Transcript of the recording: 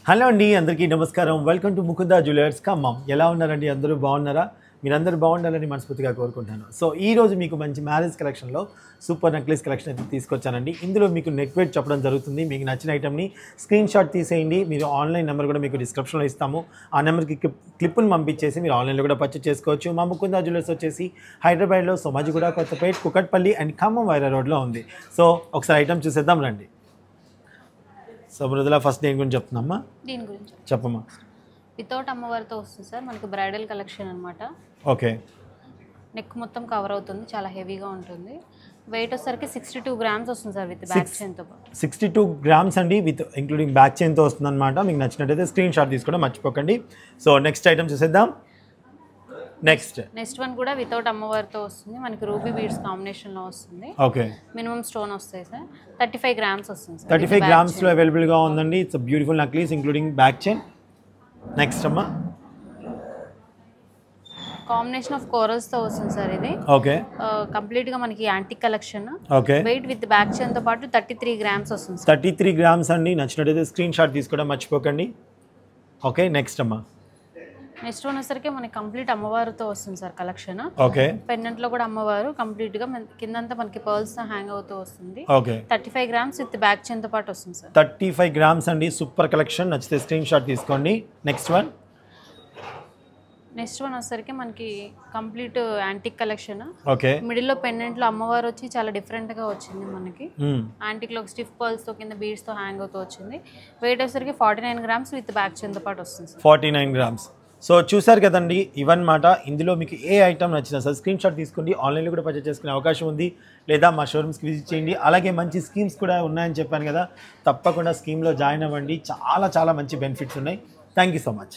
Hello అండి, అందరికీ నమస్కారం. Welcome to Mukunda jewellers Khammam. ఎలా ఉన్నారండి? అందరూ బాగున్నారా? మీరందరూ బాగుండాలని మనస్ఫూర్తిగా కోరుకుంటాను. సో ఈ రోజు మీకు మంచి మ్యారేజ్ కలెక్షన్లో సూపర్ నెక్లెస్ కలెక్షన్ అయితే తీసుకొచ్చానండి. ఇందులో మీకు నెక్ వెయిట్ చెప్పడం జరుగుతుంది. మీకు నచ్చిన ఐటమ్ని స్క్రీన్ షాట్ తీసేయండి. మీరు ఆన్లైన్ నెంబర్ కూడా మీకు డిస్క్రిప్షన్లో ఇస్తాము. ఆ నెంబర్కి క్లిప్ని పంపించేసి మీరు ఆన్లైన్లో కూడా పర్చేస్ చేసుకోవచ్చు. మా ముకుందా జ్యువెలర్స్ వచ్చేసి హైదరాబాద్లో సోమాజిగూడ, కొత్తపేట, కుకట్పల్లి అండ్ ఖమ్మం వైరా రోడ్లో ఉంది. సో ఒకసారి ఐటమ్ చూసేద్దాం రండి. సో మృదుల, ఫస్ట్ దేని గురించి చెప్తున్నామ్మా? దీని గురించి చెప్పమ్మా. వితౌట్ అమ్మవారితో వస్తుంది సార్, మనకి బ్రైడల్ కలెక్షన్ అనమాట. ఓకే. నెక్ మొత్తం కవర్ అవుతుంది, చాలా హెవీగా ఉంటుంది. వెయిట్ వచ్చేసరికి 62 గ్రామ్స్ వస్తుంది సార్, విత్ బ్యాక్ చైన్తో పాటు. 62 గ్రామ్స్ అండి, విత్ ఇంక్లూడింగ్ బ్యాక్ చైన్తో వస్తుంది అనమాట. మీకు నచ్చినట్టయితే స్క్రీన్ షాట్ తీసుకోవడం మర్చిపోకండి. సో నెక్స్ట్ ఐటమ్ చూసేద్దాం. నెక్స్ట్ వన్ కూడా వితౌట్ అమ్మవారితో వస్తుంది, మనకి రూబీ బీడ్స్ కాంబినేషన్లో వస్తుంది. ఓకే. మినిమం స్టోన్ వస్తాయి సార్. 35 గ్రామ్స్ వస్తుంది సార్. 35 గ్రామ్స్లో అవైలబుల్గా ఉందండి. It's beautiful necklace including back chain. Next అమ్మా, కాంబినేషన్ ఆఫ్ కోరల్స్తో వస్తుంది సార్ ఇది. ఓకే. కంప్లీట్గా మనకి antique collection. Okay. Weight with back చైన్తో పాటు 33 గ్రామ్స్ వస్తుంది సార్. 33 గ్రామ్స్ అండి. నచ్చినట్టయితే స్క్రీన్ షాట్ తీసుకోవడం మర్చిపోకండి. ఓకే. నెక్స్ట్ అమ్మా. నెక్స్ట్ వన్ వచ్చేసరికి మనకి కంప్లీట్ అమ్మవారితో వస్తుంది సార్ కలెక్షన్. ఓకే. పెండెంట్ లో కూడా అమ్మవారు కంప్లీట్ గా కిందంతా మనకి పర్ల్స్ హ్యాంగ్ అవుతూ వస్తుంది. Okay. 35 grams with back chain తో పాటు వస్తుంది సార్. 35 గ్రామ్స్ అండి. Super collection. నచ్చితే స్క్రీన్ షాట్ తీసుకోండి. నెక్స్ట్ వన్ వచ్చేసరికి మనకి complete antique collection. Okay. Middle లో పెండెంట్ లో అమ్మవారు వచ్చి చాలా డిఫరెంట్ గా వచ్చింది మనకి. యాంటిక్ లో స్టిఫ్ పర్ల్స్ తో కింద బీడ్స్ తో హ్యాంగ్ అవుతూ వచ్చింది. వెయిట్ వచ్చేసరికి 49 గ్రామ్స్ విత్ బ్యాక్ చైన్ తో పాటు వస్తుంది సార్. 49 గ్రామ్స్. సో చూసారు కదండి, ఇవన్నమాట. ఇందులో మీకు ఏ ఐటమ్ నచ్చినా సార్ స్క్రీన్ షాట్ తీసుకోండి. ఆన్లైన్లో కూడా పర్చేస్ చేసుకునే అవకాశం ఉంది, లేదా మా షోరూమ్స్కి విజిట్ చేయండి. అలాగే మంచి స్కీమ్స్ కూడా ఉన్నాయని చెప్పాను కదా, తప్పకుండా స్కీమ్లో జాయిన్ అవ్వండి. చాలా చాలా మంచి బెనిఫిట్స్ ఉన్నాయి. Thank you so much.